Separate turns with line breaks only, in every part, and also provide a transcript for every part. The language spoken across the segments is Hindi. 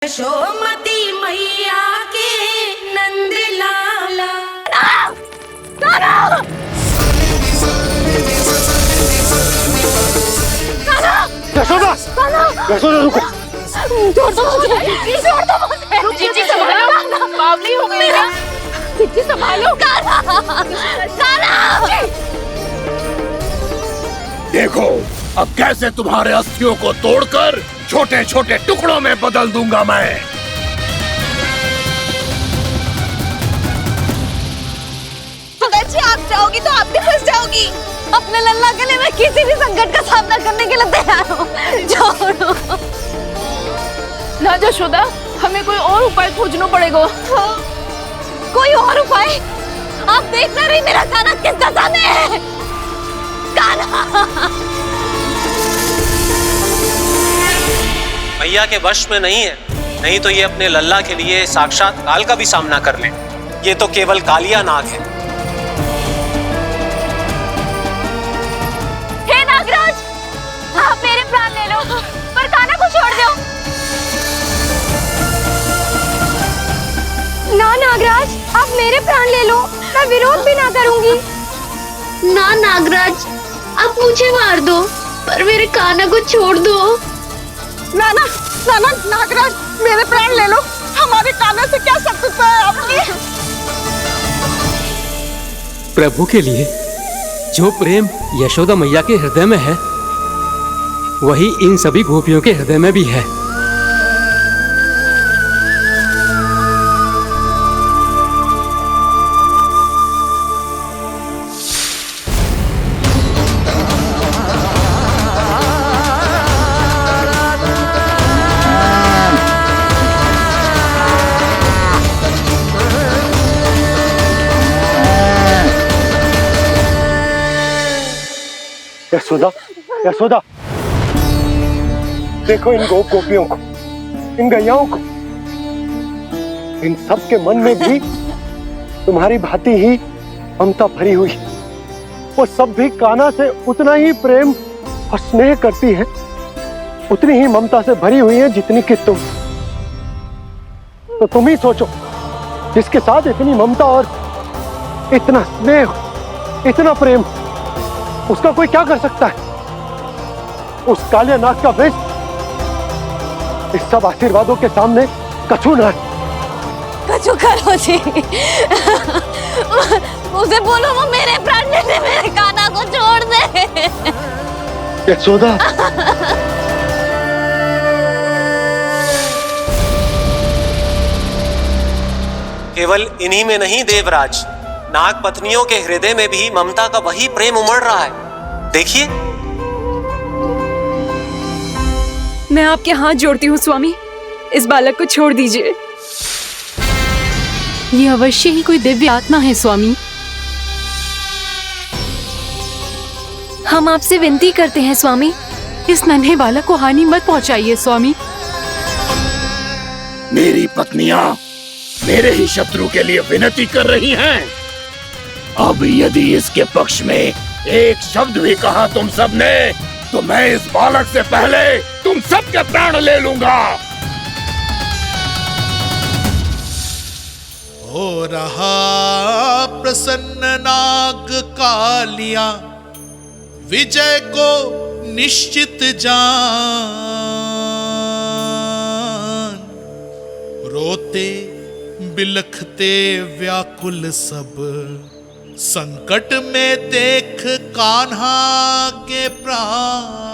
यशोमती मैया के नंद लाला।
यशोदा, यशोदा रुको।
छोड़ दो मुझे। जीजी संभालो, बावली हो गई है। जीजी संभालो।
देखो अब कैसे तुम्हारे अस्थियों को तोड़कर छोटे छोटे टुकड़ों में बदल दूंगा मैं।
जी आप जाओगी तो आप भी फंस जाओगी। अपने लल्ला के लिए मैं किसी भी संकट का सामना करने के लिए तैयार हूँ। छोड़ो ना यशोदा, हमें कोई और उपाय खोजना पड़ेगा। कोई और उपाय? आप देख ना रही मेरा काना किस दशा में है। काना
मैया के वश में नहीं है, नहीं तो ये अपने लल्ला के लिए साक्षात काल का भी सामना कर ले। ये तो केवल कालिया नाग है।
हे नागराज, आप मेरे प्राण ले लो पर काना को छोड़ दो। ना नागराज, आप मेरे प्राण ले लो, मैं विरोध भी ना करूंगी।
ना नागराज, आप मुझे मार दो पर मेरे काना को छोड़ दो।
ना नागराज, मेरे प्राण ले लो, हमारे काना से क्या शत्रुता है आपकी।
प्रभु के लिए जो प्रेम यशोदा मैया के हृदय में है, वही इन सभी गोपियों के हृदय में भी है।
यशोदा, यशोदा, देखो इन गोपियों को, इन गैयाओं को, इन सब के मन में भी तुम्हारी भांति ही ममता भरी हुई। वो सब भी कान्हा से उतना ही प्रेम और स्नेह करती है, उतनी ही ममता से भरी हुई है जितनी कि तुम। तो तुम ही सोचो, जिसके साथ इतनी ममता और इतना स्नेह, इतना प्रेम, उसका कोई क्या कर सकता है? उस कालिया नाग का वृक्ष इस सब आशीर्वादों के सामने कछु न है।
कछु करो जी। उसे बोलो वो मेरे प्राण ले ले, मेरे काना को छोड़ दे।
यशोदा,
केवल इन्हीं में नहीं देवराज, नाग पत्नियों के हृदय में भी ममता का वही प्रेम उमड़ रहा है। देखिए।
मैं आपके हाथ जोड़ती हूँ स्वामी, इस बालक को छोड़ दीजिए। ये अवश्य ही कोई दिव्य आत्मा है स्वामी। हम आपसे विनती करते हैं स्वामी, इस नन्हे बालक को हानि मत पहुंचाइए स्वामी।
मेरी पत्नियां मेरे ही शत्रु के लिए विनती कर रही हैं। अब यदि इसके पक्ष में एक शब्द भी कहा तुम सब ने, तो मैं इस बालक से पहले तुम सबके प्राण ले लूंगा।
हो रहा प्रसन्न नाग कालिया, विजय को निश्चित जान। रोते बिलखते व्याकुल सब, संकट में देख कान्हा के प्राण।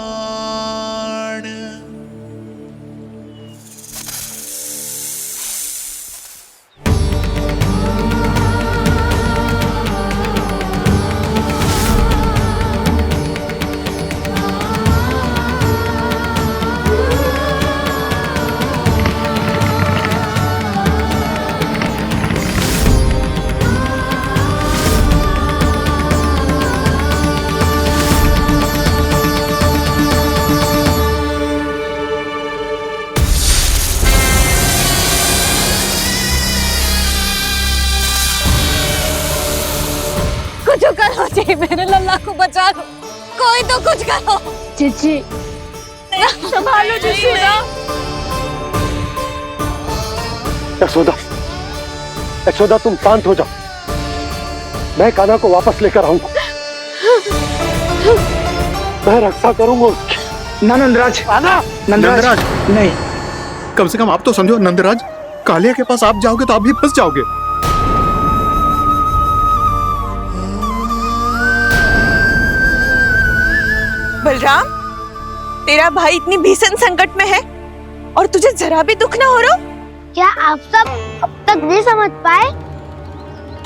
करो जी, मेरे लल्ला को बचा लो, कोई तो कुछ करो।
जीजी
संभालो जीजी ना।
यशोदा, यशोदा तुम शांत हो जाओ, मैं कान्हा को वापस लेकर आऊंगा, मैं रक्षा करूंगा उसकी।
ना नंदराज, नंदराज नहीं।
कम से कम आप तो समझो नंदराज, कालिया के पास आप जाओगे तो आप भी फंस जाओगे।
बलराम, तेरा भाई इतनी भीषण संकट में है और तुझे जरा भी दुख ना हो रहा?
क्या आप सब अब तक नहीं समझ पाए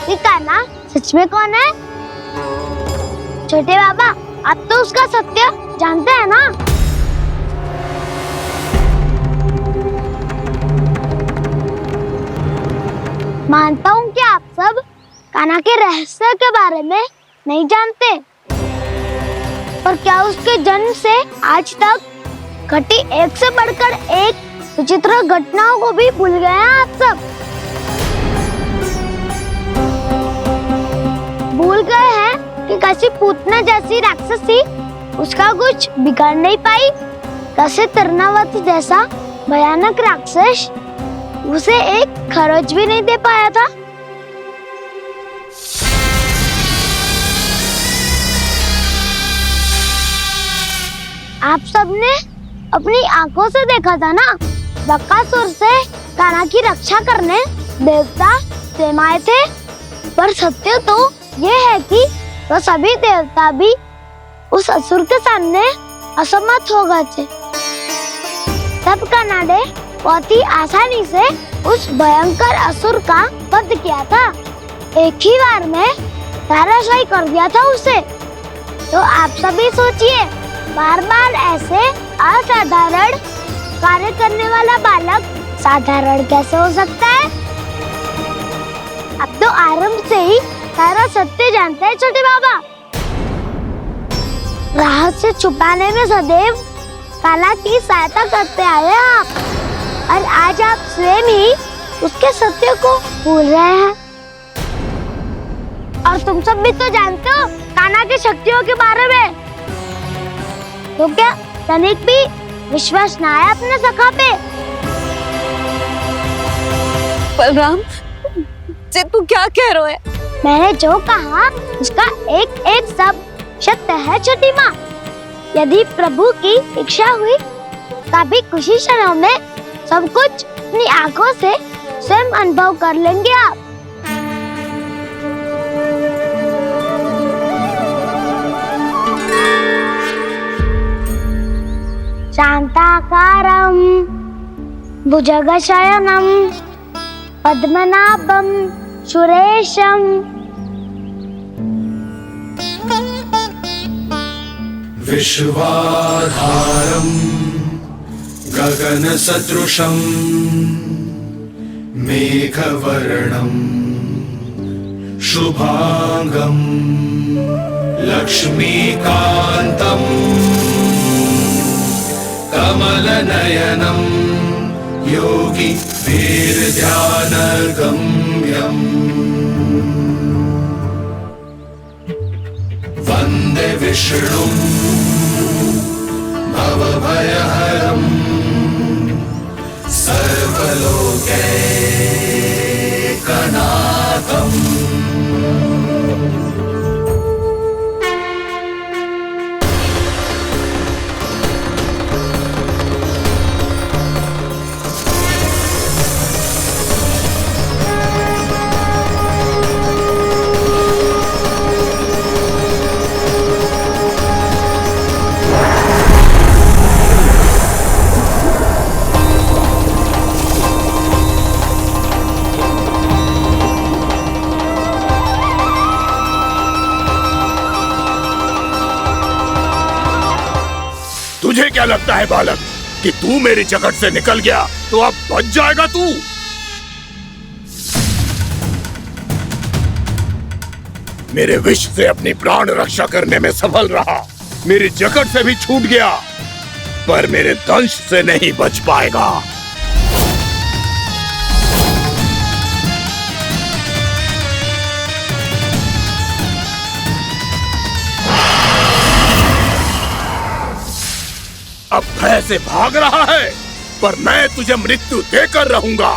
कि कान्हा सच में कौन है? छोटे बाबा, आप तो उसका सत्य जानते हैं ना? मानता हूँ कि आप सब कान्हा के रहस्य के बारे में नहीं जानते, पर क्या उसके जन्म से आज तक घटी एक से बढ़कर एक विचित्र घटनाओं को भी भूल गए हैं आप सब? भूल गए हैं कि कैसी पूतना जैसी राक्षसी उसका कुछ बिगाड़ नहीं पाई, कैसे तरनावती जैसा भयानक राक्षस उसे एक खरोच भी नहीं दे पाया था। आप सबने अपनी आंखों से देखा था ना, बकासुर से कान्हा की रक्षा करने देवता स्वयं आए थे, पर सत्य तो ये है कि वो सभी देवता भी उस असुर के सामने असमर्थ हो गए थे। तब कान्हा ने बहुत ही आसानी से उस भयंकर असुर का वध किया था, एक ही बार में धराशायी कर दिया था उसे। तो आप सभी सोचिए, बार बार ऐसे असाधारण कार्य करने वाला बालक साधारण कैसे हो सकता है? अब तो आरंभ से ही सारा सत्य जानते हैं छोटे बाबा। रहस्य छुपाने में सदैव कान्हा की सहायता करते आए हैं आप, और आज आप स्वयं ही उसके सत्य को भूल रहे हैं। और तुम सब भी तो जानते हो कान्हा की शक्तियों के बारे में, तो क्या तनिक भी विश्वास ना है अपने सखा पे?
बलराम, जे तू क्या कह रहा है?
मैंने जो कहा उसका एक एक शब्द सत्य है छोटी माँ। यदि प्रभु की इच्छा हुई तभी कुछ ही क्षणों में सब कुछ अपनी आंखों से स्वयं अनुभव कर लेंगे आप। शांताकारं भुजगशयनं पद्मनाभं सुरेशं
विश्वाधारं गगनसदृशं मेघवर्णं शुभांगं लक्ष्मीकान्तं कमलनयनं योगी वीरध्यानगम्यम् वन्दे विष्णुं भवभयहरं सर्वलोकैकनाथम्।
तुझे क्या लगता है बालक कि तू मेरी जगत से निकल गया तो अब बच जाएगा तू? मेरे विष से अपनी प्राण रक्षा करने में सफल रहा, मेरी जगत से भी छूट गया, पर मेरे दंश से नहीं बच पाएगा। अब भय से भाग रहा है, पर मैं तुझे मृत्यु देकर रहूंगा।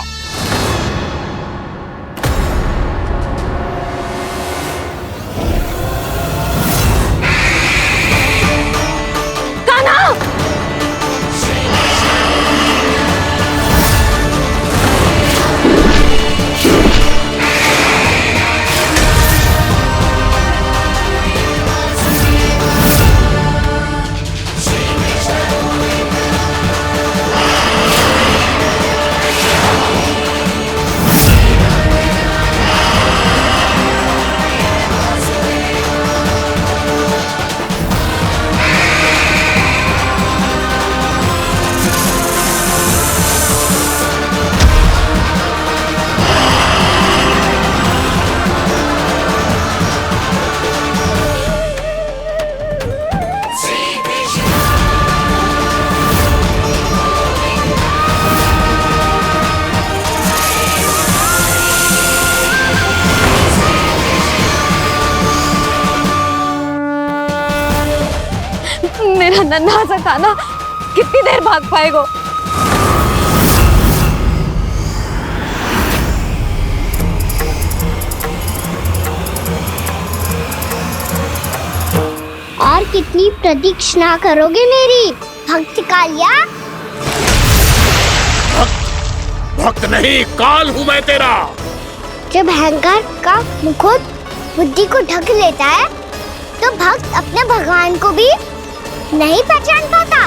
मेरा नन्हा सा कान्हा कितनी देर भाग पाएगा?
और कितनी प्रतीक्षा करोगे मेरी भक्त कालिया?
भक्त नहीं, काल हूँ मैं तेरा।
जब अहंकार का मुकुट बुद्धि को ढक लेता है तो भक्त अपने भगवान को भी नहीं पहचान पाता।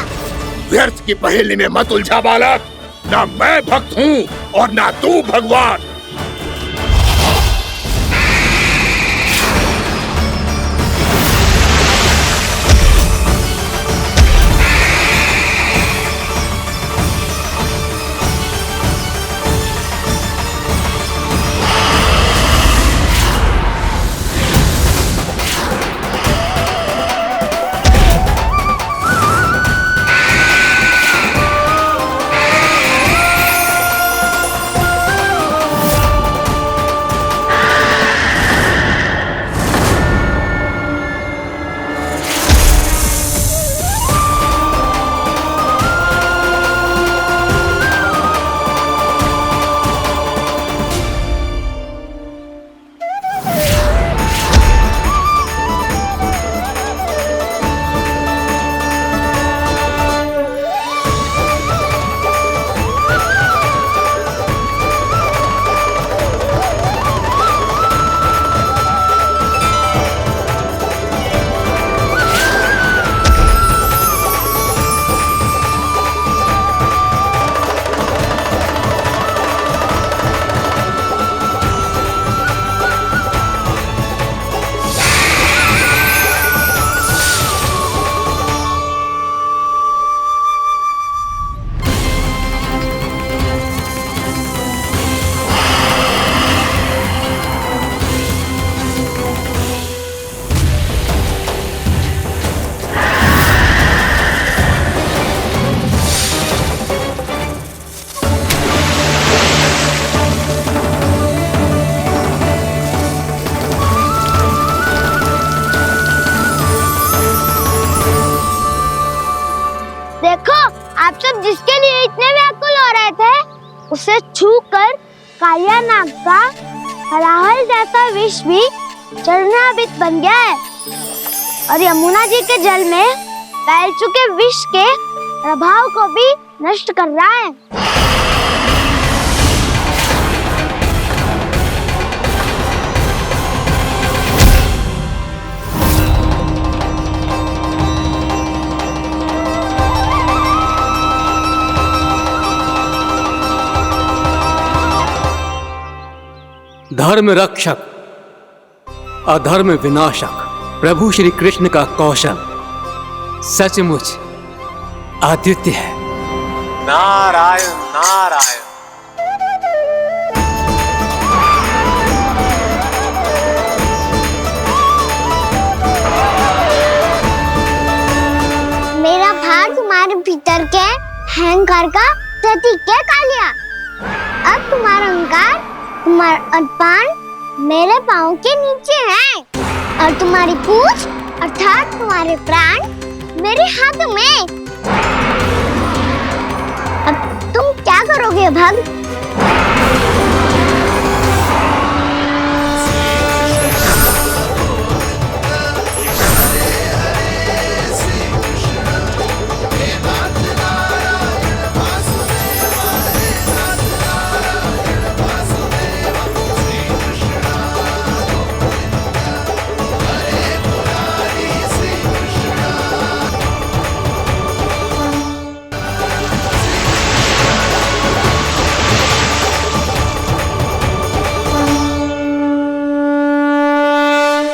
व्यर्थ की पहेली में मत उलझा बालक। ना मैं भक्त हूँ और ना तू भगवान।
आप सब जिसके लिए इतने व्याकुल हो रहे थे उसे छूकर कालिया नाग का हलाहल जैसा विष भी चरणामृत बन गया है और यमुना जी के जल में फैल चुके विष के प्रभाव को भी नष्ट कर रहा है।
धर्म रक्षक अधर्म विनाशक प्रभु श्री कृष्ण का कौशल सचमुच अद्वितीय है।
नारायण नारायण।
मेरा भाग तुम्हारे भीतर के अहंकार का प्रतीक है कालिया। अब तुम्हारा अहंकार, तुम्हारा अनपान मेरे पाँव के नीचे है और तुम्हारी पूंछ अर्थात तुम्हारे प्राण मेरे हाथ में। अब तुम क्या करोगे भक्त?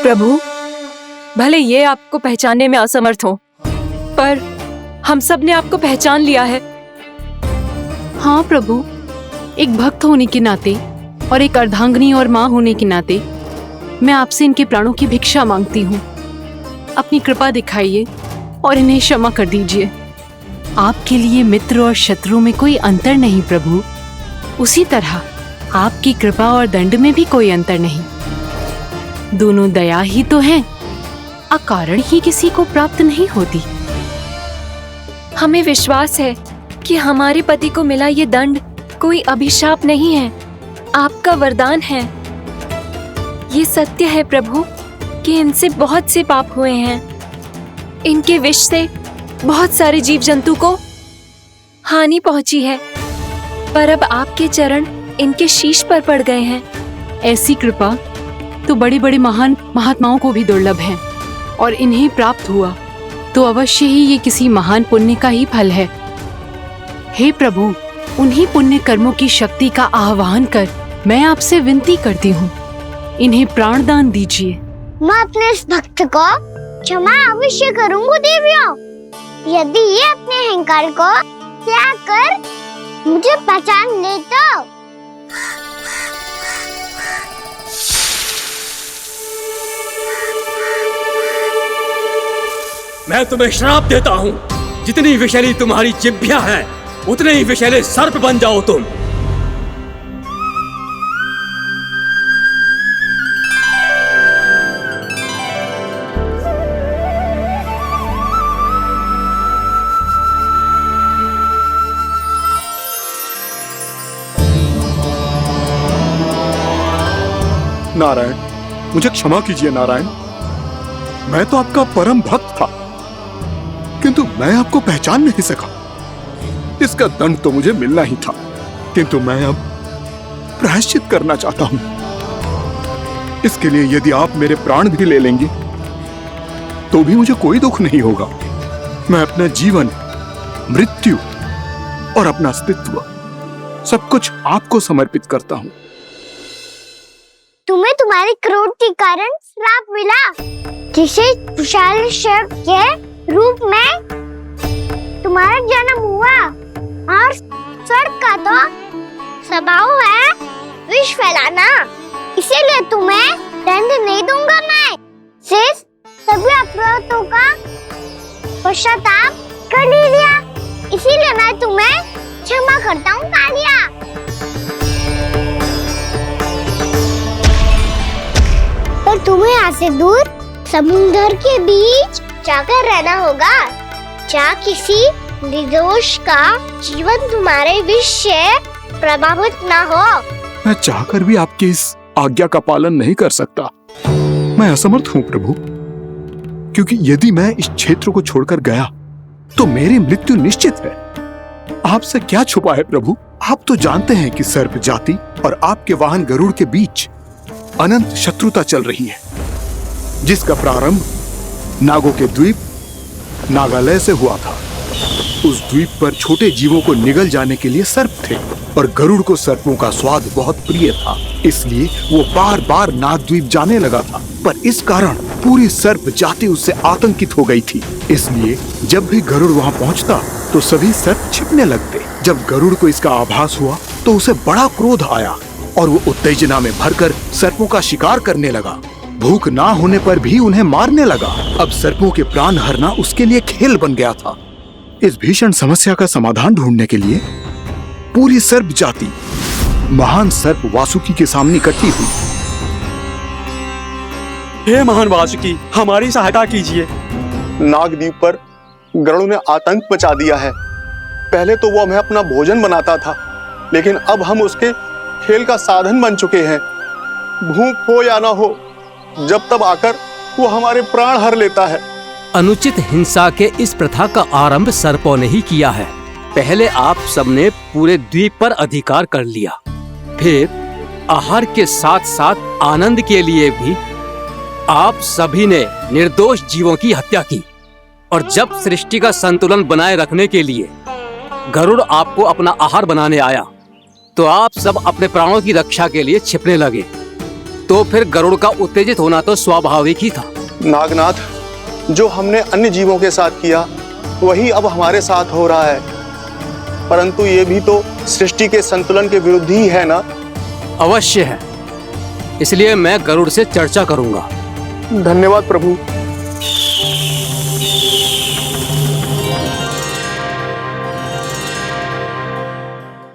प्रभु, भले ये आपको पहचानने में असमर्थ हो, पर हम सब ने आपको पहचान लिया है।
हाँ प्रभु, एक भक्त होने के नाते और एक अर्धांगिनी और माँ होने के नाते मैं आपसे इनके प्राणों की भिक्षा मांगती हूँ। अपनी कृपा दिखाइए और इन्हें क्षमा कर दीजिए। आपके लिए मित्र और शत्रु में कोई अंतर नहीं प्रभु, उसी तरह आपकी कृपा और दंड में भी कोई अंतर नहीं। दोनों दया ही तो हैं, अकारण ही किसी को प्राप्त नहीं होती।
हमें विश्वास है कि हमारे पति को मिला ये दंड कोई अभिशाप नहीं है, आपका वरदान है। ये सत्य है प्रभु कि इनसे बहुत से पाप हुए हैं। इनके विष से बहुत सारे जीव जंतु को हानि पहुंची है, पर अब आपके चरण इनके शीश पर पड़ गए हैं।
ऐसी कृपा तो बड़े बड़े महान महात्माओं को भी दुर्लभ है, और इन्हें प्राप्त हुआ तो अवश्य ही ये किसी महान पुण्य का ही फल है। हे प्रभु, उन्हीं पुण्य कर्मों की शक्ति का आह्वान कर मैं आपसे विनती करती हूँ, इन्हें प्राण दान दीजिए।
मैं अपने इस भक्त को क्षमा अवश्य करूंगी देवियों, यदि ये अपने अहंकार को त्याग कर मुझे पहचान ले तो।
मैं तुम्हें श्राप देता हूँ, जितनी विषैली तुम्हारी जिह्वा है उतने ही विषैले सर्प बन जाओ तुम।
नारायण, मुझे क्षमा कीजिए नारायण। मैं तो आपका परम भक्त था, किंतु मैं आपको पहचान नहीं सका। इसका दंड तो मुझे मिलना ही था, किंतु मैं अब प्रायश्चित करना चाहता हूं। इसके लिए यदि आप मेरे प्राण भी ले लेंगे तो भी मुझे कोई दुख नहीं होगा। मैं अपना जीवन, मृत्यु और अपना अस्तित्व सब कुछ आपको समर्पित करता हूं।
तुम्हें तुम्हारी क्रोध के कारण श्राप मिला, जिसे विशाल सर्प के रूप में तुम्हारा जन्म हुआ, और सर्प का तो स्वभाव है विष फैलाना। इसीलिए तुम्हें दंड नहीं दूंगा मैं, सिर्फ सभी अपराधों का पश्चाताप कर लिया। इसीलिए मैं तुम्हें क्षमा करता हूँ कालिया। पर तुम्हें यहाँ से दूर समुद्र के बीच जाकर रहना होगा, जहाँ किसी निर्दोष का जीवन तुम्हारे विष से प्रभावित ना हो।
मैं चाहकर भी आपकी इस आज्ञा का पालन नहीं कर सकता। मैं असमर्थ हूँ प्रभु, क्योंकि यदि मैं इस क्षेत्र को छोड़कर गया तो मेरी मृत्यु निश्चित है। आपसे क्या छुपा है प्रभु? आप तो जानते हैं कि सर्प जाति और आपके वाहन गरुड़ के बीच अनंत शत्रुता चल रही है, जिसका प्रारंभ नागों के द्वीप नागालय से हुआ था। उस द्वीप पर छोटे जीवों को निगल जाने के लिए सर्प थे, और गरुड़ को सर्पों का स्वाद बहुत प्रिय था, इसलिए वो बार बार नागद्वीप जाने लगा था। पर इस कारण पूरी सर्प जाति उससे आतंकित हो गई थी। इसलिए जब भी गरुड़ वहाँ पहुँचता तो सभी सर्प छिपने लगते। जब गरुड़ को इसका आभास हुआ तो उसे बड़ा क्रोध आया, और वो उत्तेजना में भरकर सर्पों का शिकार करने लगा। भूख ना होने पर भी उन्हें मारने लगा। अब सर्पों के प्राण हरना उसके लिए खेल बन गया था। इस भीषण समस्या का समाधान ढूंढने के लिए पूरी सर्प जाति महान सर्प वासुकी के सामने इकट्ठी हुई।
हे महान वासुकी, हमारी सहायता कीजिए।
नागद्वीप पर गरुड़ ने आतंक मचा दिया है। पहले तो वो हमें अपना भोजन बनाता था, लेकिन अब हम उसके खेल का साधन बन चुके हैं। भूख हो या ना हो, जब तब आकर वो हमारे प्राण हर लेता है।
अनुचित हिंसा के इस प्रथा का आरंभ सर्पों ने ही किया है। पहले आप सबने पूरे द्वीप पर अधिकार कर लिया, फिर आहार के साथ साथ आनंद के लिए भी आप सभी ने निर्दोष जीवों की हत्या की। और जब सृष्टि का संतुलन बनाए रखने के लिए गरुड़ आपको अपना आहार बनाने आया, तो आप सब अपने प्राणों की रक्षा के लिए छिपने लगे। तो फिर गरुड़ का उत्तेजित होना तो स्वाभाविक ही था।
नागनाथ, जो हमने अन्य जीवों के साथ किया वही अब हमारे साथ हो रहा है, परंतु ये भी तो सृष्टि के संतुलन के विरुद्ध ही है ना?
अवश्य है, इसलिए मैं गरुड़ से चर्चा करूंगा।
धन्यवाद प्रभु।